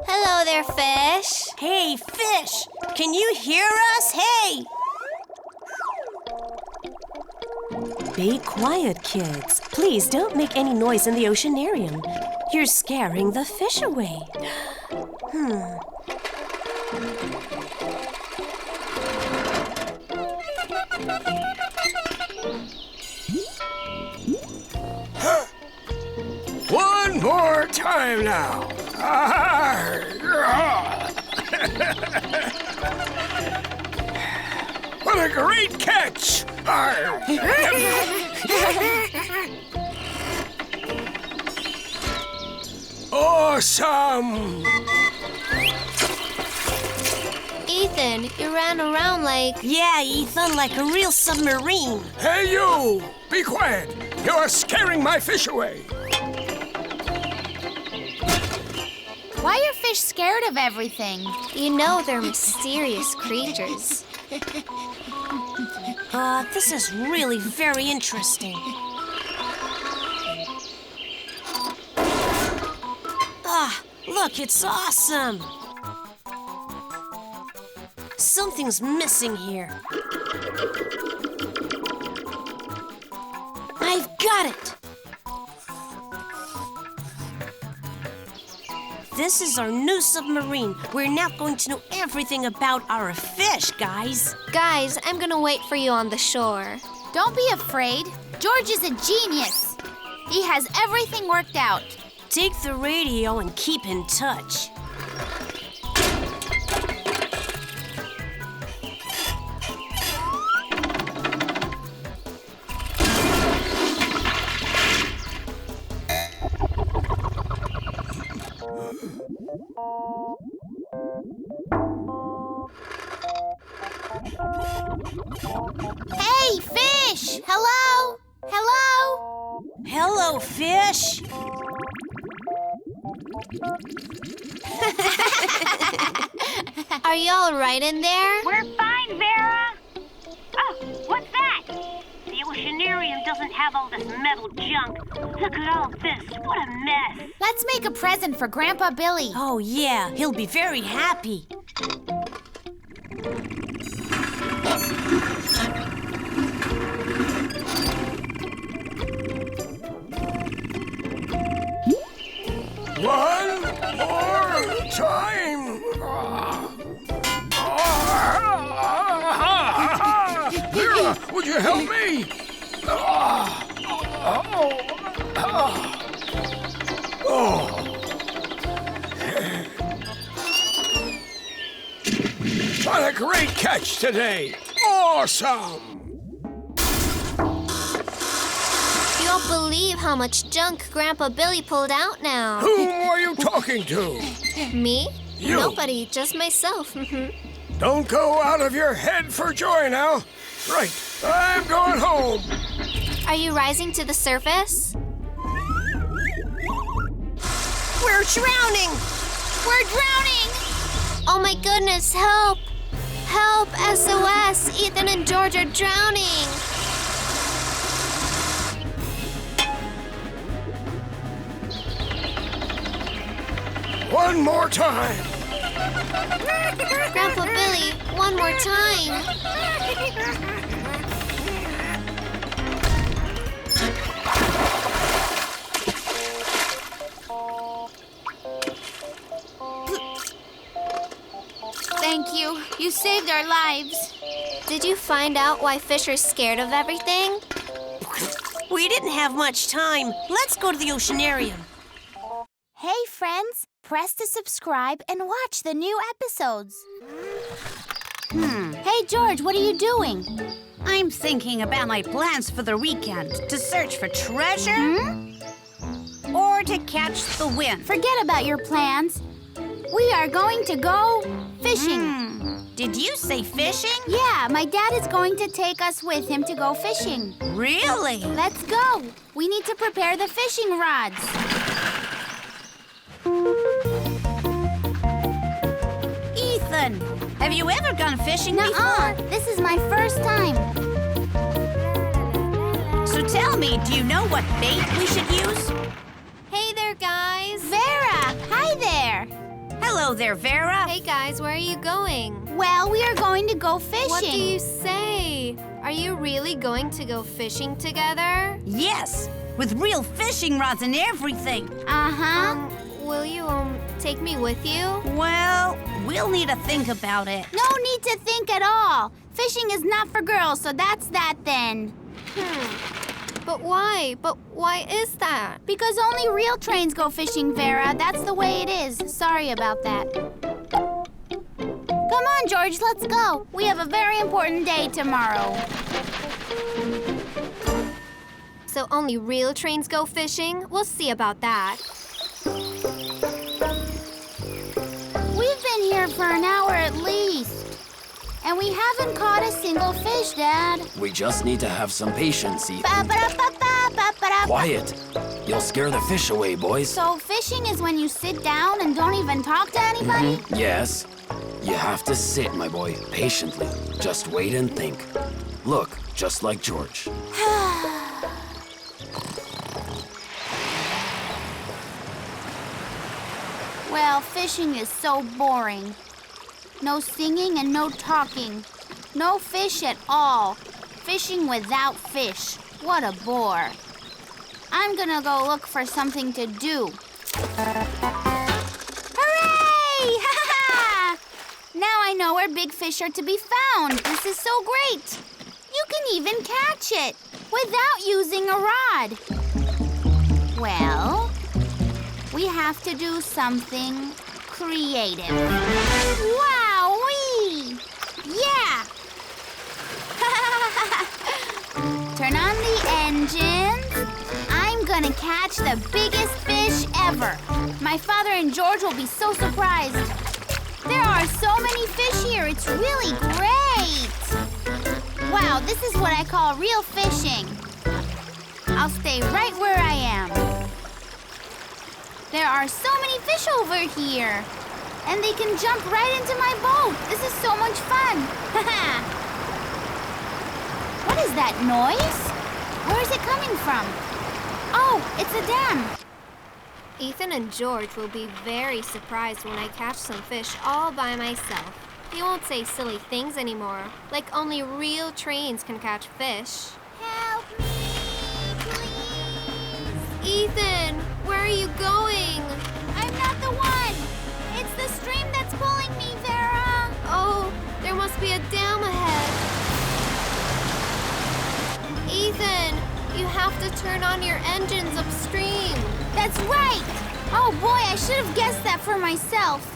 Hello there, fish. Hey, fish! Can you hear us? Hey! Be quiet, kids. Please don't make any noise in the oceanarium. You're scaring the fish away. One more time now. What a great catch! Awesome! Ethan, you ran around like... Yeah, Ethan, like a real submarine. Hey, you! Be quiet! You're scaring my fish away! Why are fish scared of everything? You know they're mysterious creatures. This is really very interesting. Look, it's awesome! Something's missing here. I've got it! This is our new submarine. We're now going to know everything about our fish, guys. Guys, I'm gonna wait for you on the shore. Don't be afraid. George is a genius. He has everything worked out. Take the radio and keep in touch. Hey, fish! Hello? Hello? Hello, fish. Are you all right in there? We're fine, Vera. Oh, what's that? The oceanarium doesn't have all this metal junk. Look at all this. What a mess. Let's make a present for Grandpa Billy. Oh, yeah, he'll be very happy. One more time! Vera, would you help me? What a great catch today! Awesome! You won't believe how much junk Grandpa Billy pulled out now. Whom are you talking to? Me? You. Nobody, just myself. Don't go out of your head for joy now. Right, I'm going home. Are you rising to the surface? We're drowning! We're drowning! Oh my goodness, help! Help, SOS! Ethan and George are drowning! One more time. Grandpa Billy, one more time! Thank you. You saved our lives. Did you find out why fish are scared of everything? We didn't have much time. Let's go to the oceanarium. Hey, friends. Press to subscribe and watch the new episodes. Hey, George, what are you doing? I'm thinking about my plans for the weekend. To search for treasure or to catch the wind. Forget about your plans. We are going to go fishing. Did you say fishing? Yeah, my dad is going to take us with him to go fishing. Really? Let's go. We need to prepare the fishing rods. Ethan, have you ever gone fishing Nuh-uh. before? This is my first time. So tell me, do you know what bait we should use? Hey there, guys! Vera, hi there. Hello there, Vera. Hey guys, where are you going? Well, we are going to go fishing. What do you say? Are you really going to go fishing together? Yes, with real fishing rods and everything. Uh-huh. Will you, take me with you? Well, we'll need to think about it. No need to think at all. Fishing is not for girls, so that's that then. But why? But why is that? Because only real trains go fishing, Vera. That's the way it is. Sorry about that. Come on, George, let's go. We have a very important day tomorrow. So only real trains go fishing? We'll see about that. We've been here for an hour at least. And we haven't caught a single fish, Dad. We just need to have some patience, Ethan. Ba-ba-da-ba-ba, Quiet. You'll scare the fish away, boys. So fishing is when you sit down and don't even talk to anybody? Yes. You have to sit, my boy, patiently. Just wait and think. Look, just like George. Well, fishing is so boring. No singing and no talking. No fish at all. Fishing without fish. What a bore. I'm gonna go look for something to do. Hooray! Ha-ha! Now I know where big fish are to be found. This is so great. You can even catch it without using a rod. Well, we have to do something creative. Wow-wee! Yeah! Turn on the engines. I'm gonna catch the biggest fish ever. My father and George will be so surprised. There are so many fish here. It's really great. Wow, this is what I call real fishing. I'll stay right where I am. There are so many fish over here. And they can jump right into my boat. This is so much fun. What is that noise? Where is it coming from? Oh, it's a dam. Ethan and George will be very surprised when I catch some fish all by myself. He won't say silly things anymore, like only real trains can catch fish. Help me, please. Ethan, where are you going? I'm not the one. It's the stream that's pulling me, Vera. Oh, there must be a dam ahead. Ethan, you have to turn on your engines upstream. That's right. Oh boy, I should have guessed that for myself.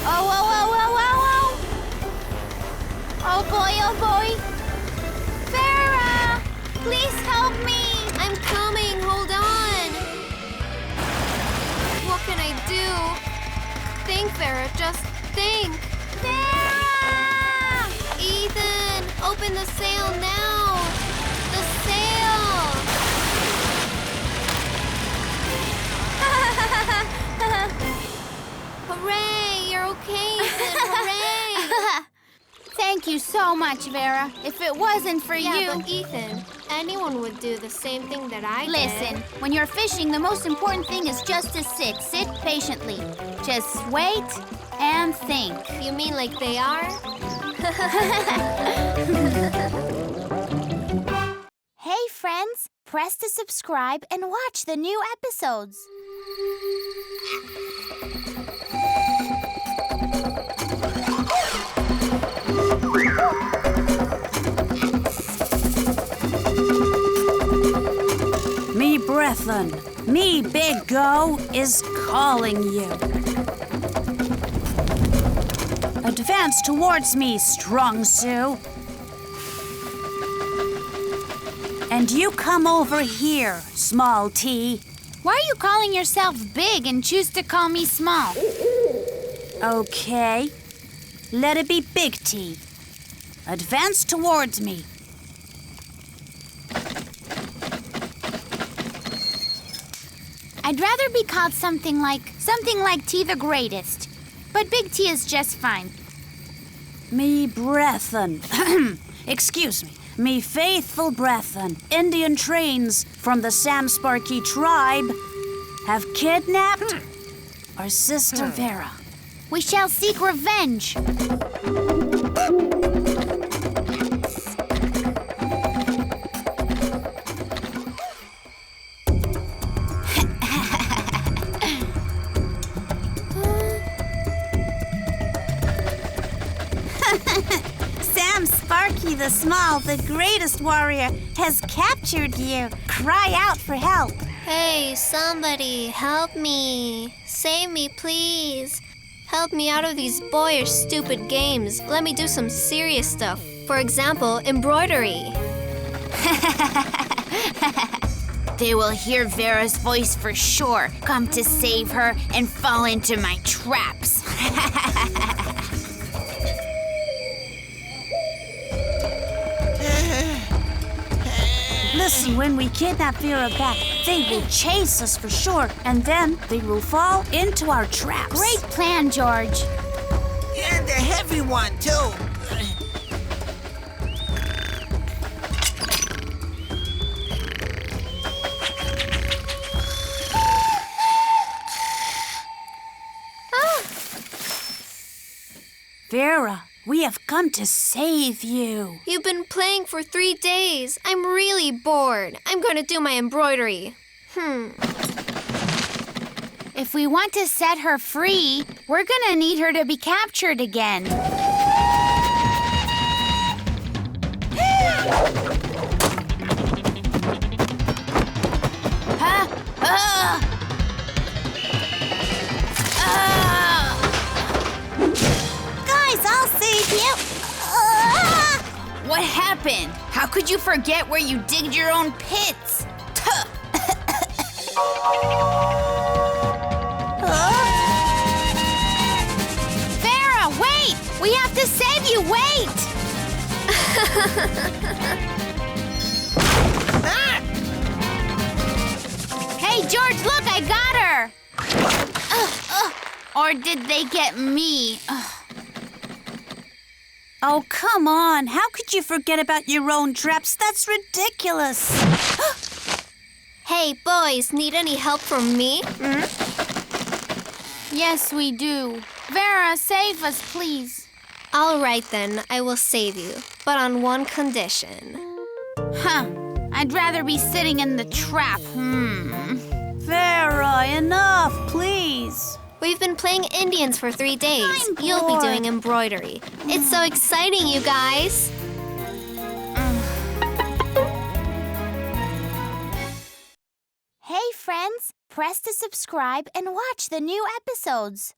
Oh, oh, oh, oh, oh, oh. Oh boy, Vera, please help me. I'm coming, hold on. What can I do? Think, Vera, just think. Vera! Ethan, open the sail now. The sail. Hooray, you're okay, Ethan, hooray. Thank you so much, Vera. If it wasn't for Yeah, you... but Ethan, anyone would do the same thing that I did. Listen, when you're fishing, the most important thing is just to sit. Sit patiently. Just wait and think. You mean like they are? Hey, friends, press to subscribe and watch the new episodes. Me Brethren, me Big Go is calling you. Advance towards me, Strong Sue. And you come over here, Small T. Why are you calling yourself big and choose to call me small? Okay. Let it be Big T. Advance towards me. I'd rather be called something like T the Greatest. But Big T is just fine. Me brethren, excuse me, me faithful brethren, Indian trains from the Sam Sparky tribe have kidnapped our sister Vera. We shall seek revenge. Sam Sparky the Small, the greatest warrior, has captured you. Cry out for help. Hey, somebody, help me. Save me, please. Help me out of these boyish, stupid games. Let me do some serious stuff. For example, embroidery. They will hear Vera's voice for sure, come to save her and fall into my traps. Listen, when we kidnap Vera back, they will chase us for sure, and then they will fall into our traps. Great plan, George. And a heavy one, too. Vera, we have come to save you. You've been playing for 3 days. I'm really bored. I'm going to do my embroidery. If we want to set her free, we're gonna need her to be captured again. Guys, I'll save you. What happened? How could you forget where you digged your own pits? Vera, wait! We have to save you! Wait! Hey, George, look, I got her! Or did they get me? Oh, come on. How could you forget about your own traps? That's ridiculous. Hey, boys, need any help from me? Yes, we do. Vera, save us, please. All right, then. I will save you, but on one condition. Huh. I'd rather be sitting in the trap. Vera, enough, please. We've been playing Indians for 3 days. I'm You'll be bored. doing embroidery. It's so exciting, you guys. Hey, friends, press to subscribe and watch the new episodes.